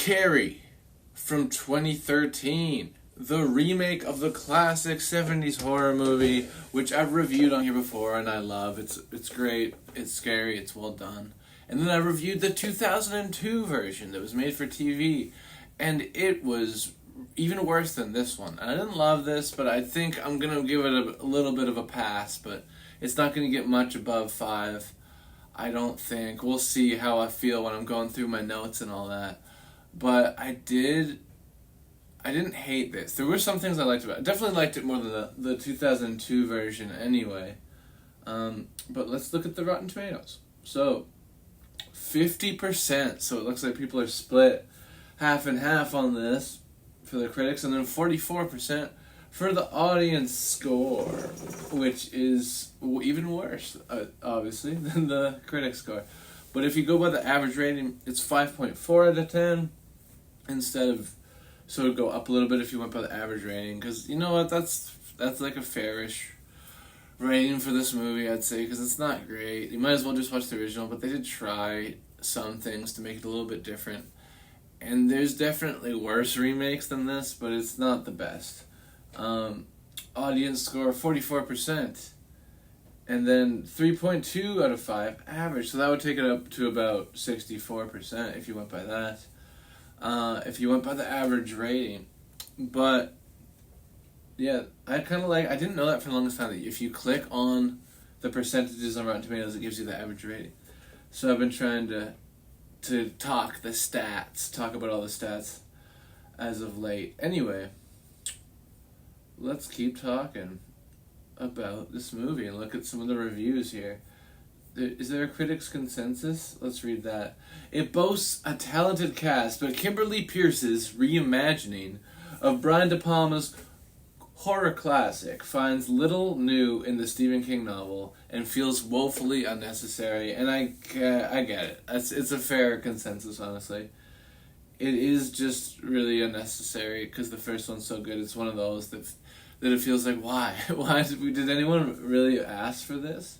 Carrie from 2013, the remake of the classic 70s horror movie, which I've reviewed on here before and I love. It's great, it's scary, it's well done. And then I reviewed the 2002 version that was made for TV, and it was even worse than this one. And I didn't love this, but I think I'm going to give it a little bit of a pass, but it's not going to get much above 5. I don't think. We'll see how I feel when I'm going through my notes and all that. But I didn't hate this. There were some things I liked about it. I definitely liked it more than the 2002 version anyway. But let's look at the Rotten Tomatoes. So, 50%. So it looks like people are split half and half on this for the critics. And then 44% for the audience score, which is even worse, obviously, than the critic score. But if you go by the average rating, it's 5.4 out of 10 instead of, so it would go up a little bit if you went by the average rating, because you know what, that's like a fairish rating for this movie, I'd say, because it's not great. You might as well just watch the original, but they did try some things to make it a little bit different. And there's definitely worse remakes than this, but it's not the best. Audience score 44%, and then 3.2 out of 5 average, so that would take it up to about 64% if you went by that, if you went by the average rating. But yeah, I didn't know that for the longest time, that if you click on the percentages on Rotten Tomatoes, it gives you the average rating. So I've been trying to talk about all the stats as of late. Anyway, let's keep talking about this movie and look at some of the reviews here. Is there a critic's consensus? Let's read that. It boasts a talented cast, but Kimberly Pierce's reimagining of Brian De Palma's horror classic finds little new in the Stephen King novel and feels woefully unnecessary. And I get it. It's a fair consensus, honestly. It is just really unnecessary because the first one's so good. It's one of those that it feels like, why? Why did anyone really ask for this?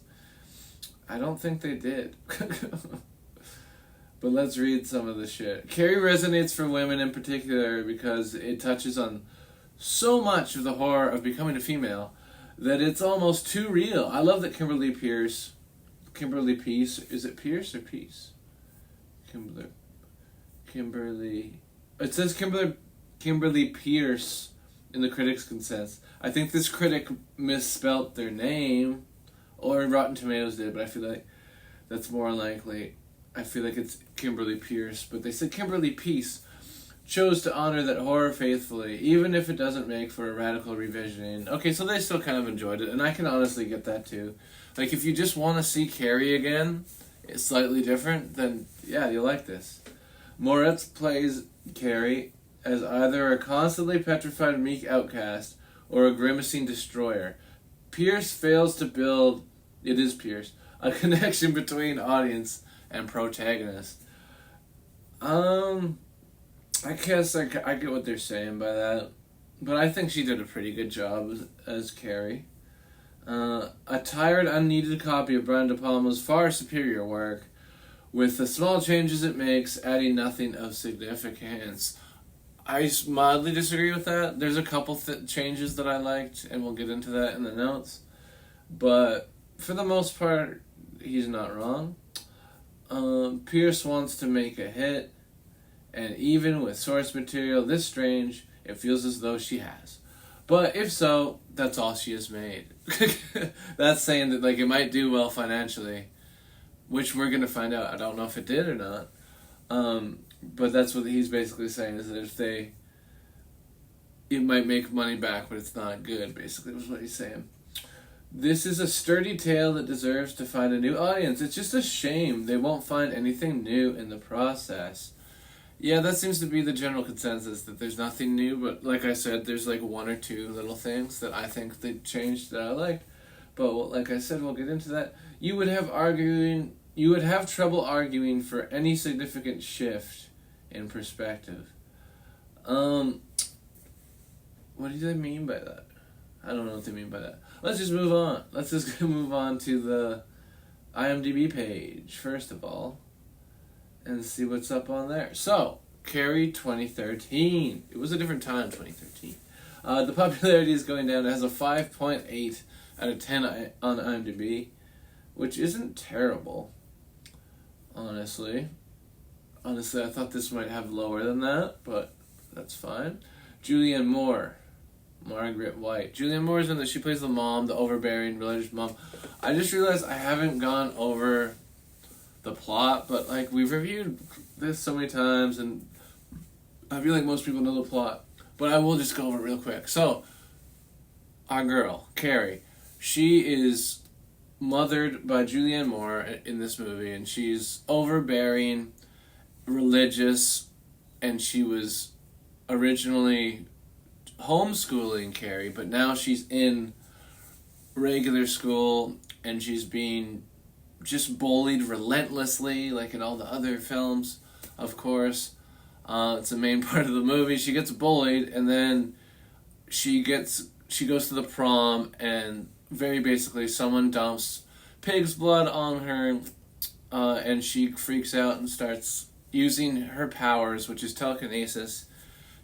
I don't think they did. But let's read some of the shit. Carrie resonates for women in particular because it touches on so much of the horror of becoming a female that it's almost too real. I love that Kimberly Peace, is it Pierce or Peace? Kimberly, it says Kimberly Pierce in the critics' consensus. I think this critic misspelt their name, or Rotten Tomatoes did, but I feel like that's more likely. I feel like it's Kimberly Pierce, but they said Kimberly Peace chose to honor that horror faithfully, even if it doesn't make for a radical revisioning. Okay, so they still kind of enjoyed it, and I can honestly get that too. Like, if you just want to see Carrie again, it's slightly different, then yeah, you'll like this. Moritz plays Carrie as either a constantly petrified meek outcast or a grimacing destroyer. Pierce fails to build, it is Pierce, a connection between audience and protagonist. I guess I get what they're saying by that, but I think she did a pretty good job as Carrie. A tired, unneeded copy of Brian De Palma's far superior work, with the small changes it makes, adding nothing of significance. I mildly disagree with that. There's a couple changes that I liked, and we'll get into that in the notes. But for the most part, he's not wrong. Pierce wants to make a hit, and even with source material this strange, it feels as though she has. But if so, that's all she has made. That's saying that it might do well financially, which we're going to find out. I don't know if it did or not. But that's what he's basically saying, is that it might make money back, but it's not good, basically, was what he's saying. This is a sturdy tale that deserves to find a new audience. It's just a shame they won't find anything new in the process. Yeah, that seems to be the general consensus, that there's nothing new, but like I said, there's one or two little things that I think they changed that I liked. But like I said, we'll get into that. You would have trouble arguing for any significant shift in perspective. What do they mean by that? I don't know what they mean by that. Let's just move on. Let's just move on to the IMDb page, first of all, and see what's up on there. So, Carrie 2013. It was a different time, 2013. The popularity is going down. It has a 5.8 out of 10 on IMDb, which isn't terrible, honestly. Honestly, I thought this might have lower than that, but that's fine. Julianne Moore. Margaret White. Julianne Moore is in that. She plays the mom, the overbearing religious mom. I just realized I haven't gone over the plot, but like we've reviewed this so many times, and I feel like most people know the plot. But I will just go over it real quick. So, our girl, Carrie, she is mothered by Julianne Moore in this movie, and she's overbearing, religious, and she was originally homeschooling Carrie, but now she's in regular school, and she's being just bullied relentlessly, like in all the other films, of course. It's the main part of the movie. She gets bullied, and then she goes to the prom, and very basically someone dumps pig's blood on her, and she freaks out and starts using her powers, which is telekinesis,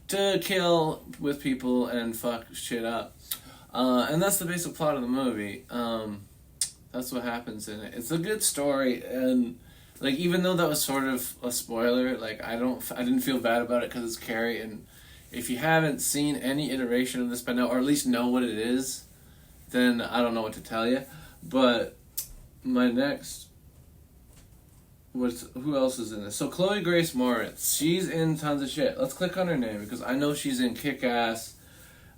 to kill with people and fuck shit up. And that's the basic plot of the movie. That's what happens in it. It's a good story, and like even though that was sort of a spoiler, like I didn't feel bad about it because it's Carrie. And if you haven't seen any iteration of this by now, or at least know what it is, then I don't know what to tell you. But my next who else is in this? So Chloe Grace Moritz, she's in tons of shit. Let's click on her name because I know she's in Kick-Ass,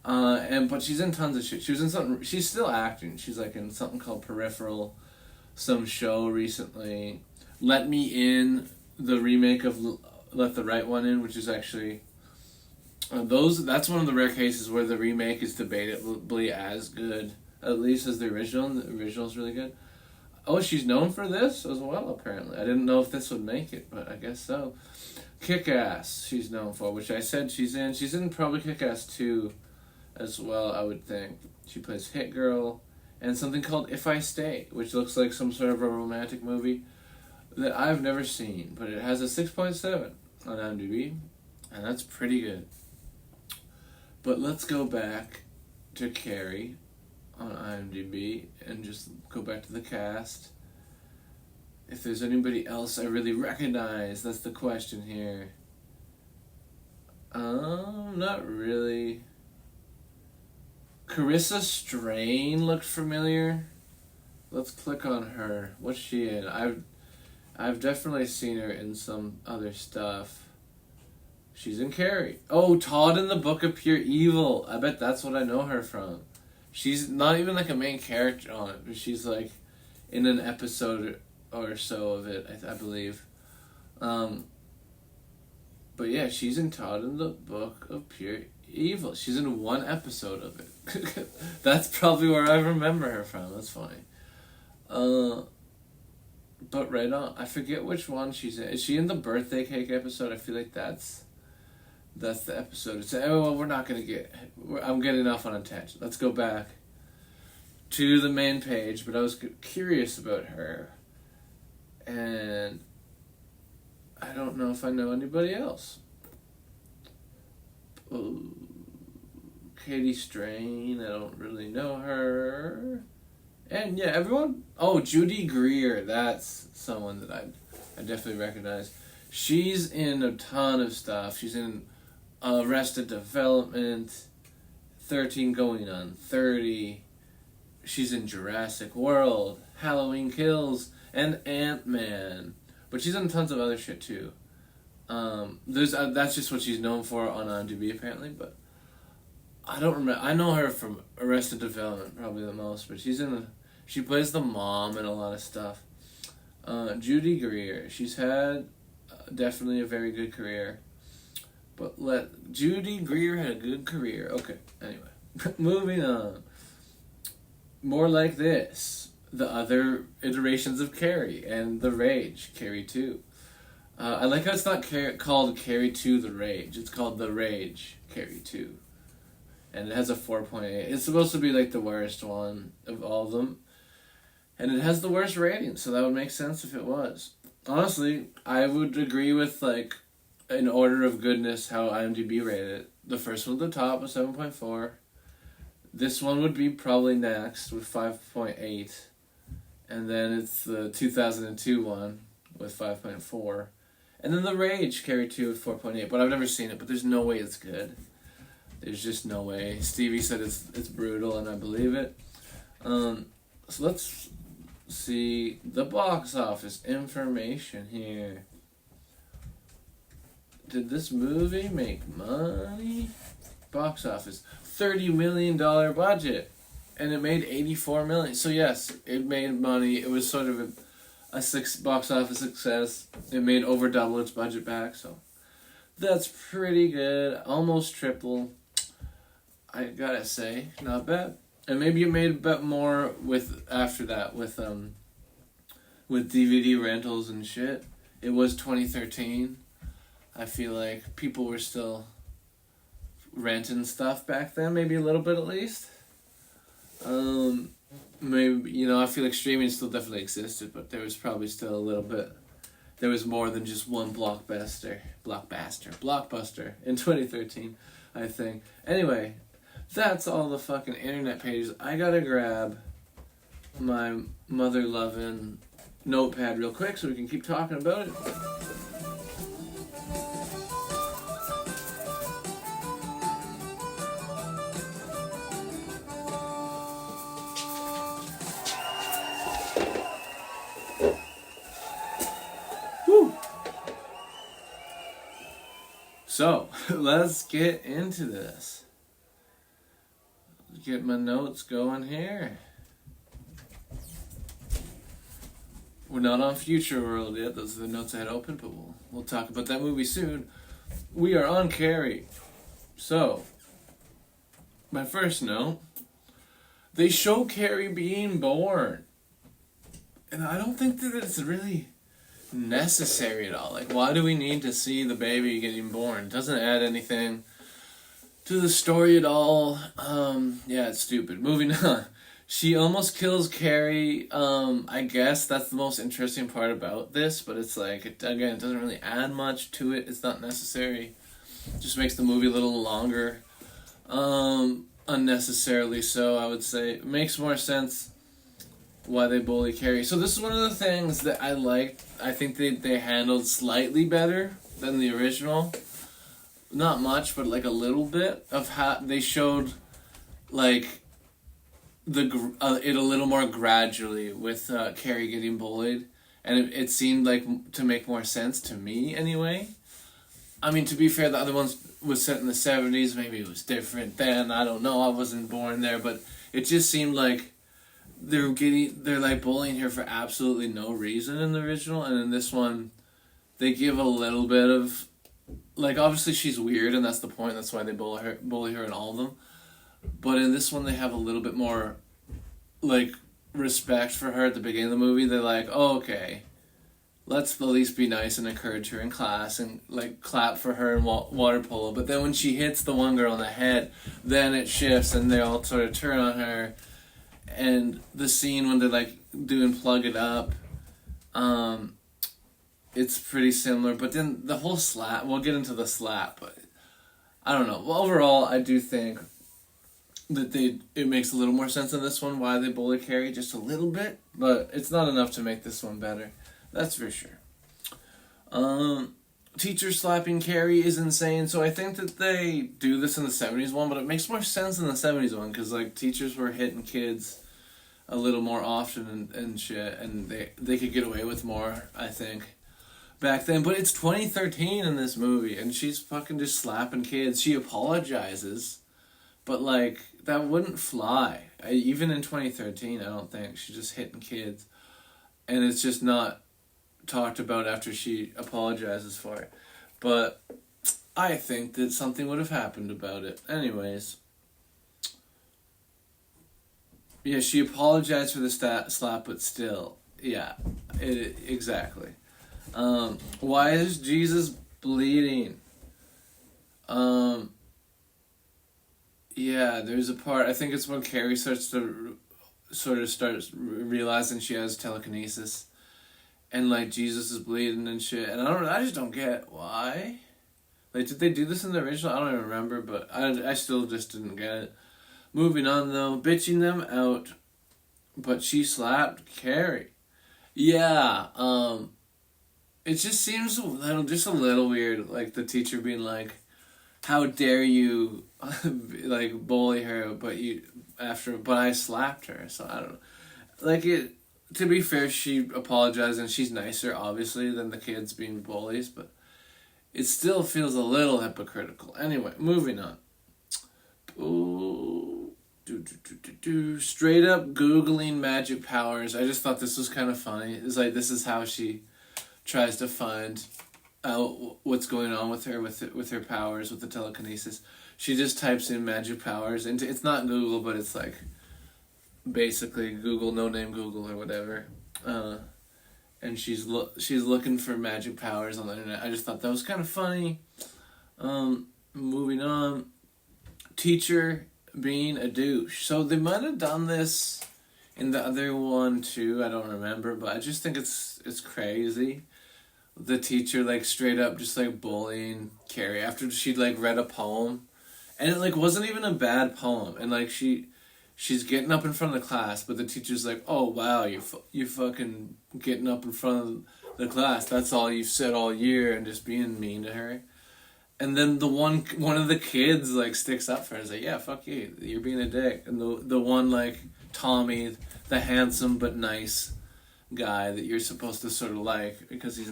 but she's in tons of shit. She was in something. She's still acting. She's like in something called Peripheral, some show recently. Let Me In, the remake of Let the Right One In, which is actually that's one of the rare cases where the remake is debatably as good, at least as the original. And the original is really good. Oh, she's known for this as well, apparently. I didn't know if this would make it, but I guess so. Kick-Ass, she's known for, which I said she's in. She's in probably Kick-Ass 2 as well, I would think. She plays Hit Girl, and something called If I Stay, which looks like some sort of a romantic movie that I've never seen, but it has a 6.7 on IMDb, and that's pretty good. But let's go back to Carrie on IMDb and just go back to the cast. If there's anybody else I really recognize, that's the question here. Not really. Carissa Strain looked familiar. Let's click on her. What's she in? I've definitely seen her in some other stuff. She's in Carrie. Oh, Todd in the Book of Pure Evil. I bet that's what I know her from. She's not even like a main character on it, but she's like in an episode or so of it, I believe. But yeah, she's in Todd in the Book of Pure Evil. She's in one episode of it. That's probably where I remember her from. That's funny. But right on. I forget which one she's in. Is she in the birthday cake episode? I feel like that's the episode. It's, well, we're not going to I'm getting off on a tangent. Let's go back to the main page, but I was curious about her. And I don't know if I know anybody else. Oh, Katie Strain, I don't really know her. And yeah, everyone. Oh, Judy Greer, that's someone that I definitely recognize. She's in a ton of stuff. She's in Arrested Development, 13 Going on 30. She's in Jurassic World, Halloween Kills, and Ant-Man. But she's in tons of other shit too. That's just what she's known for on IMDb apparently, but I don't remember. I know her from Arrested Development probably the most, but she plays the mom in a lot of stuff. Judy Greer, she's had definitely a very good career. But Judy Greer had a good career. Okay, anyway. Moving on. More like this. The other iterations of Carrie and The Rage, Carrie 2. I like how it's not called Carrie 2 The Rage. It's called The Rage, Carrie 2. And it has a 4.8. It's supposed to be like the worst one of all of them. And it has the worst rating, so that would make sense if it was. Honestly, I would agree with like in order of goodness how IMDb rated it. The first one at the top was 7.4. This one would be probably next with 5.8. And then it's the 2002 one with 5.4. And then The Rage, Carrie 2 with 4.8. But I've never seen it, but there's no way it's good. There's just no way. Stevie said it's brutal, and I believe it. So let's see the box office information here. Did this movie make money? Box office, $30 million budget, and it made $84 million. So yes, it made money. It was sort of a box office success. It made over double its budget back, so that's pretty good. Almost triple. I gotta say, not bad. And maybe it made a bit more after that with DVD rentals and shit. It was 2013. I feel like people were still renting stuff back then, maybe a little bit at least. Maybe, I feel like streaming still definitely existed, but there was probably still a little bit. There was more than just one blockbuster in 2013, I think. Anyway, that's all the fucking internet pages. I gotta grab my mother-loving notepad real quick so we can keep talking about it. So, let's get into this. Get my notes going here. We're not on Future World yet. Those are the notes I had open, but we'll talk about that movie soon. We are on Carrie. So, my first note, they show Carrie being born. And I don't think that it's really necessary at all. Like, why do we need to see the baby getting born? It doesn't add anything to the story at all. Yeah, it's stupid. Moving on. She almost kills Carrie. I guess that's the most interesting part about this, but it's like, it doesn't really add much to it. It's not necessary. It just makes the movie a little longer. Unnecessarily so, I would say. It makes more sense why they bully Carrie. So this is one of the things that I liked. I think they handled slightly better than the original. Not much, but like a little bit of how they showed like it a little more gradually with Carrie getting bullied, and it seemed like to make more sense to me anyway. I mean, to be fair, the other ones was set in the 70s. Maybe it was different then. I don't know. I wasn't born there, but it just seemed like they're like bullying her for absolutely no reason in the original, and in this one, they give a little bit of, like, obviously she's weird, and that's the point. That's why they bully her in all of them. But in this one, they have a little bit more, like, respect for her at the beginning of the movie. They're like, oh, okay, let's at least be nice and encourage her in class and, like, clap for her in water polo. But then when she hits the one girl in the head, then it shifts, and they all sort of turn on her. And the scene when they're, like, doing Plug It Up, it's pretty similar. But then the whole slap, we'll get into the slap, but I don't know. Well, overall, I do think that it makes a little more sense in this one why they bully Carrie just a little bit, but it's not enough to make this one better. That's for sure. Teacher slapping Carrie is insane, so I think that they do this in the 70s one, but it makes more sense in the 70s one, because, like, teachers were hitting kids a little more often and shit, and they could get away with more, I think, back then. But it's 2013 in this movie, and she's fucking just slapping kids. She apologizes, but, like, that wouldn't fly. Even in 2013, I don't think. She's just hitting kids, and it's just not talked about after she apologizes for it. But I think that something would have happened about it. Anyways. Yeah, she apologized for the slap, but still. Yeah, exactly. Why is Jesus bleeding? Yeah, there's a part, I think it's when Carrie starts realizing she has telekinesis. And, like, Jesus is bleeding and shit. And I just don't get why. Like, did they do this in the original? I don't even remember, but I still just didn't get it. Moving on, though. Bitching them out, but she slapped Carrie. Yeah, it just seems just a little weird, like, the teacher being like, how dare you, like, bully her, but I slapped her, so I don't know. Like, to be fair, she apologized, and she's nicer, obviously, than the kids being bullies, but it still feels a little hypocritical. Anyway, moving on. Ooh, straight up Googling magic powers. I just thought this was kind of funny. It's like, this is how she tries to find out what's going on with her, with her powers, with the telekinesis. She just types in magic powers into, it's not Google, but it's like basically Google, no name Google or whatever. And she's looking for magic powers on the internet. I just thought that was kind of funny. Moving on. Teacher being a douche. So they might have done this in the other one too. I don't remember, but I just think it's crazy. The teacher, like, straight up just, like, bullying Carrie after she'd, like, read a poem. And it, like, wasn't even a bad poem. And, like, she's getting up in front of the class, but the teacher's like, oh, wow, you're fucking getting up in front of the class. That's all you've said all year, and just being mean to her. And then one of the kids, like, sticks up for her. He's like, yeah, fuck you. You're being a dick. And the one, like, Tommy, the handsome but nice guy that you're supposed to sort of like, because he's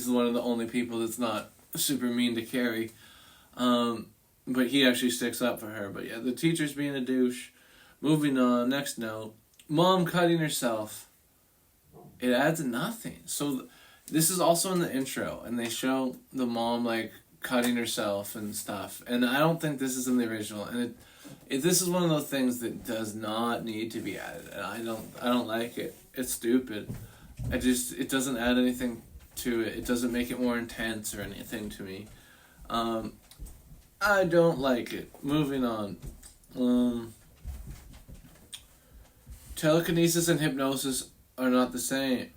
one of the only people that's not super mean to Carrie. But he actually sticks up for her. But yeah, the teacher's being a douche. Moving on, next note. Mom cutting herself. It adds nothing. So this is also in the intro, and they show the mom, like, cutting herself and stuff. And I don't think this is in the original. And this is one of those things that does not need to be added. And I don't like it. It's stupid. It doesn't add anything to it. It doesn't make it more intense or anything to me. I don't like it. Moving on. Telekinesis and hypnosis are not the same.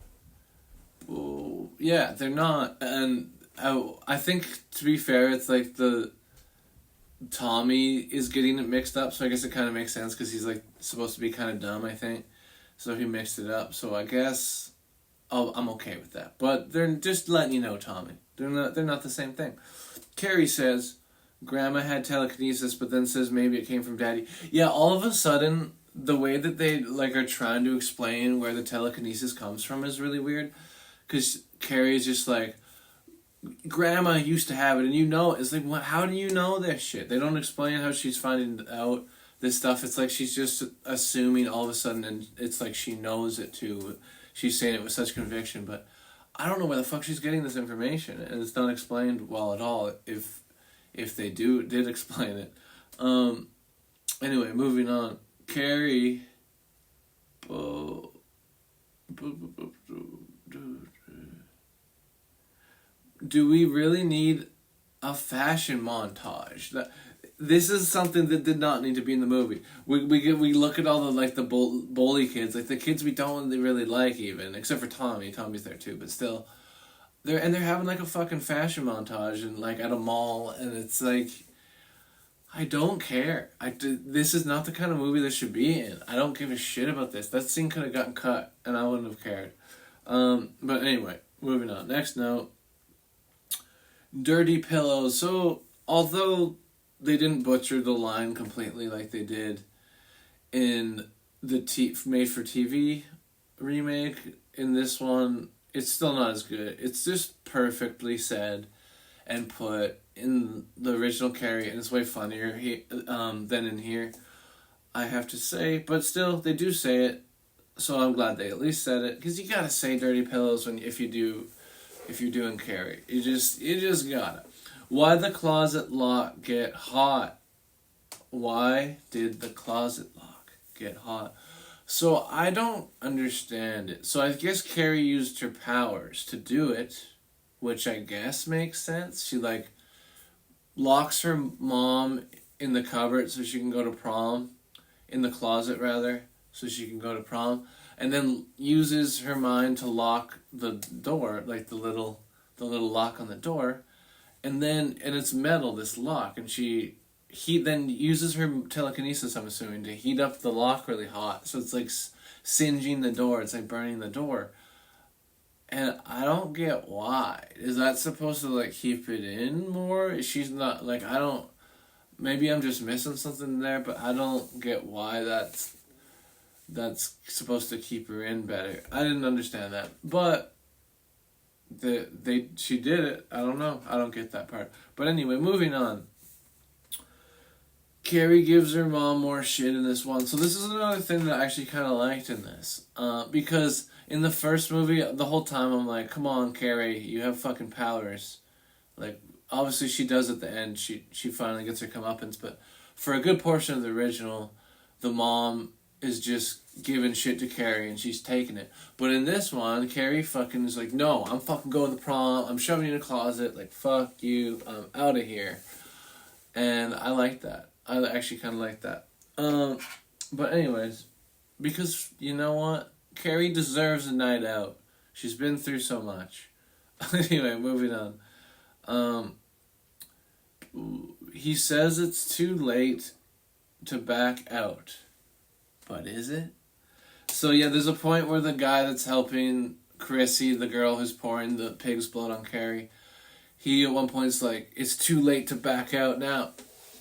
Ooh, yeah, they're not. And I think, to be fair, it's like Tommy is getting it mixed up, so I guess it kind of makes sense because he's, like, supposed to be kind of dumb, I think. So he mixed it up. So I guess I'm okay with that. But they're just letting you know, Tommy. They're not the same thing. Carrie says Grandma had telekinesis, but then says maybe it came from Daddy. Yeah, all of a sudden, the way that they, like, are trying to explain where the telekinesis comes from is really weird. Because Carrie's just like, Grandma used to have it, and it's like, what? How do you know this shit? They don't explain how she's finding out this stuff. It's like she's just assuming all of a sudden, and it's like she knows it too. She's saying it with such conviction, but I don't know where the fuck she's getting this information, and it's not explained well at all. If they did explain it. Anyway, moving on. Carrie. Do we really need a fashion montage? This is something that did not need to be in the movie. We look at all the, like, the bully kids, like the kids we don't really like, even except for Tommy. Tommy's there too, but still, they're having, like, a fucking fashion montage and, like, at a mall, and it's like, I don't care. This is not the kind of movie this should be in. I don't give a shit about this. That scene could have gotten cut, and I wouldn't have cared. But anyway, moving on. Next note. Dirty pillows. So, although they didn't butcher the line completely like they did in the made-for-TV remake, in this one, it's still not as good. It's just perfectly said and put in the original Carrie, and it's way funnier than in here, I have to say. But still, they do say it, so I'm glad they at least said it, because you gotta say dirty pillows if you're doing Carrie. You just gotta. Why the closet lock get hot? Why did the closet lock get hot? So I don't understand it. So I guess Carrie used her powers to do it, which I guess makes sense. She, like, locks her mom in the cupboard so she can go to prom, in the closet rather, so she can go to prom, and then uses her mind to lock the door, like the little lock on the door, and it's metal, this lock, and he then uses her telekinesis, I'm assuming, to heat up the lock really hot. So it's like singeing the door. It's like burning the door. And I don't get why. Is that supposed to like keep it in more? She's not like, I don't. Maybe I'm just missing something there, but I don't get why that's supposed to keep her in better. I didn't understand that, but she did it. I don't know. I don't get that part. But anyway, moving on. Carrie gives her mom more shit in this one. So this is another thing that I actually kind of liked in this. Because in the first movie, the whole time I'm like, come on, Carrie, you have fucking powers. Like, obviously she does at the end. She finally gets her comeuppance. But for a good portion of the original, the mom is just giving shit to Carrie and she's taking it. But in this one, Carrie fucking is like, no, I'm fucking going to prom. I'm shoving you in a closet. Like, fuck you. I'm out of here. And I like that. I actually kind of like that. But anyways, because you know what? Carrie deserves a night out. She's been through so much. Anyway, moving on. He says it's too late to back out. But is it? So yeah, there's a point where the guy that's helping Chrissy, the girl who's pouring the pig's blood on Carrie, he at one point is like, it's too late to back out now.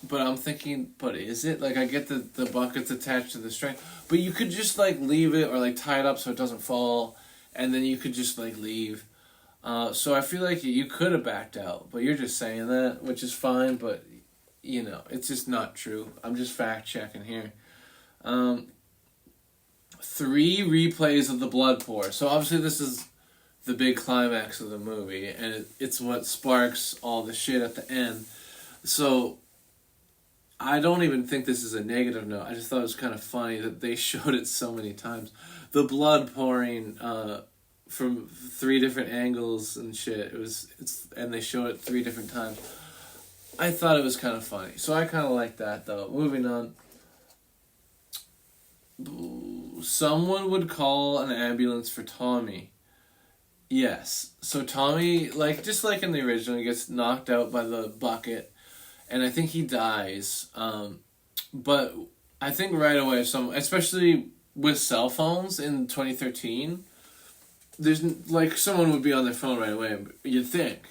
But I'm thinking, but is it? Like, I get the bucket's attached to the string, but you could just, like, leave it or, like, tie it up so it doesn't fall, and then you could just, like, leave. So I feel like you could have backed out, but you're just saying that, which is fine, but, you know, it's just not true. I'm just fact-checking here. 3 replays of the blood pour. So obviously this is the big climax of the movie, and it's what sparks all the shit at the end. So I don't even think this is a negative note. I just thought it was kind of funny that they showed it so many times. The blood pouring from 3 different angles and shit. And they showed it 3 different times. I thought it was kind of funny. So I kind of like that, though. Moving on. Someone would call an ambulance for Tommy. Yes. So Tommy, just like in the original, he gets knocked out by the bucket. And I think he dies. But I think right away, especially with cell phones in 2013, there's someone would be on their phone right away, you'd think.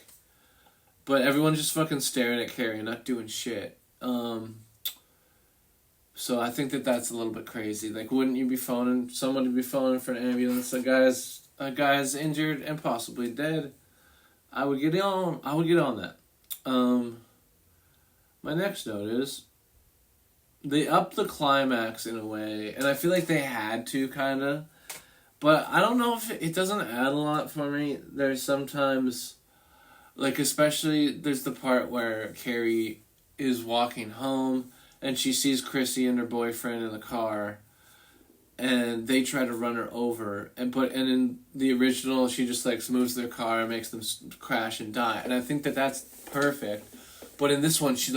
But everyone's just fucking staring at Carrie and not doing shit. So I think that's a little bit crazy. Like, wouldn't you be phoning, someone would be phoning for an ambulance, a guy's injured and possibly dead? I would get on that. My next note is, they upped the climax in a way, and I feel like they had to, kind of. But I don't know if it doesn't add a lot for me. There's sometimes, especially, there's the part where Carrie is walking home, and she sees Chrissy and her boyfriend in the car, and they try to run her over. And in the original, she just, moves their car and makes them crash and die. And I think that's perfect. But in this one, she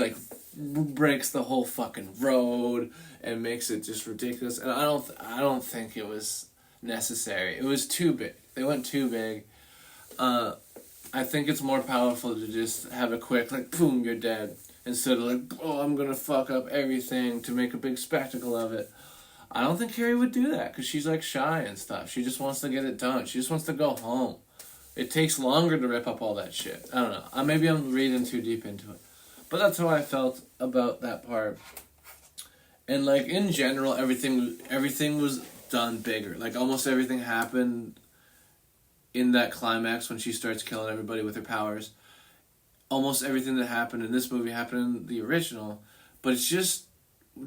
breaks the whole fucking road and makes it just ridiculous. And I don't think it was necessary. It was too big. They went too big. I think it's more powerful to just have a quick boom, you're dead, instead of I'm gonna fuck up everything to make a big spectacle of it. I don't think Carrie would do that because she's shy and stuff. She just wants to get it done. She just wants to go home. It takes longer to rip up all that shit. I don't know. Maybe I'm reading too deep into it. But that's how I felt about that part. And, in general, everything was done bigger. Almost everything happened in that climax when she starts killing everybody with her powers. Almost everything that happened in this movie happened in the original. But it's just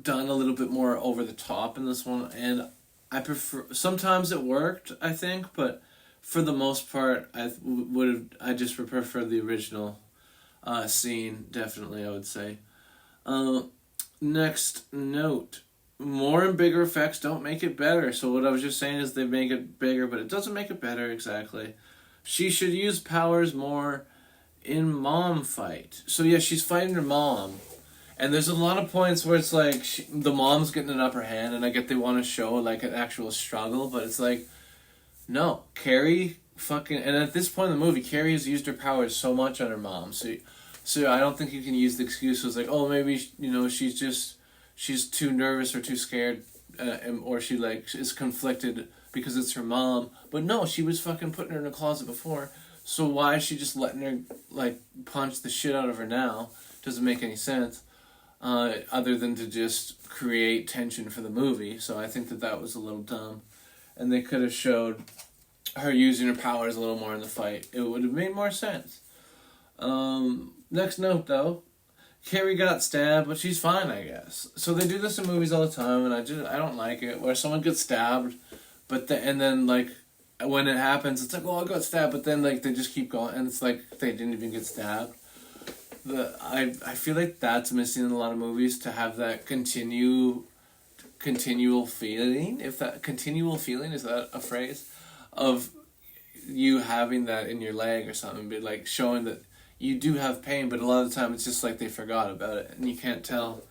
done a little bit more over the top in this one. And I prefer... Sometimes it worked, I think, but for the most part, I just would prefer the original scene, definitely, I would say. Next note. More and bigger effects don't make it better. So what I was just saying is they make it bigger, but it doesn't make it better, exactly. She should use powers more in mom fight. So yeah, she's fighting her mom. And there's a lot of points where it's the mom's getting an upper hand, and I get they want to show an actual struggle, but it's no, Carrie fucking... And at this point in the movie, Carrie has used her powers so much on her mom. So I don't think you can use the excuses like, oh, maybe, she's too nervous or too scared, or she like is conflicted because it's her mom. But no, she was fucking putting her in a closet before. So why is she just letting her like punch the shit out of her now? Doesn't make any sense. Other than to just create tension for the movie. So I think that was a little dumb. And they could have showed her using her powers a little more in the fight. It would have made more sense. Next note, though. Carrie got stabbed, but she's fine, I guess. So they do this in movies all the time, and I don't like it, where someone gets stabbed, and then, like, when it happens, it's like, oh, I got stabbed, but then, like, they just keep going, and it's like they didn't even get stabbed. I feel like that's missing in a lot of movies, to have that continual feeling, continual feeling, is that a phrase? Of you having that in your leg or something, but like showing that you do have pain, but a lot of the time it's just like they forgot about it, and you can't tell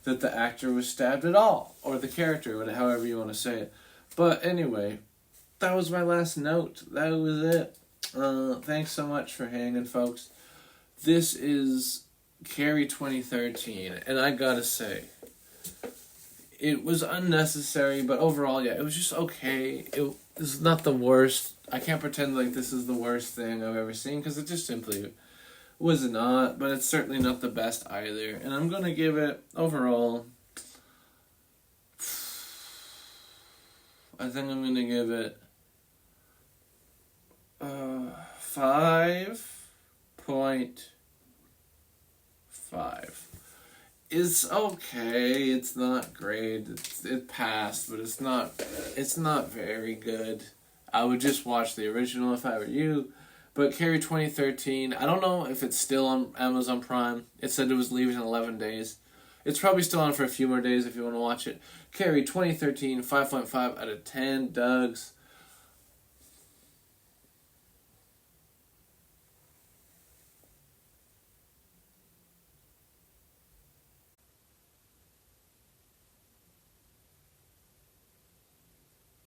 that the actor was stabbed at all, or the character, or however you want to say it. But anyway, that was my last note. That was it. Thanks so much for hanging, folks. This is Carrie 2013, and I gotta say, it was unnecessary, but overall, yeah, it was just okay. It was not the worst. I can't pretend like this is the worst thing I've ever seen, because it just simply was not, but it's certainly not the best either. And I'm going to give it, overall, I think I'm going to give it 5.5. It's okay. It's not great. It passed, but it's not very good. I would just watch the original if I were you. But Carrie 2013, I don't know if it's still on Amazon Prime. It said it was leaving in 11 days. It's probably still on for a few more days if you want to watch it. Carrie 2013, 5.5 out of 10 Dougs.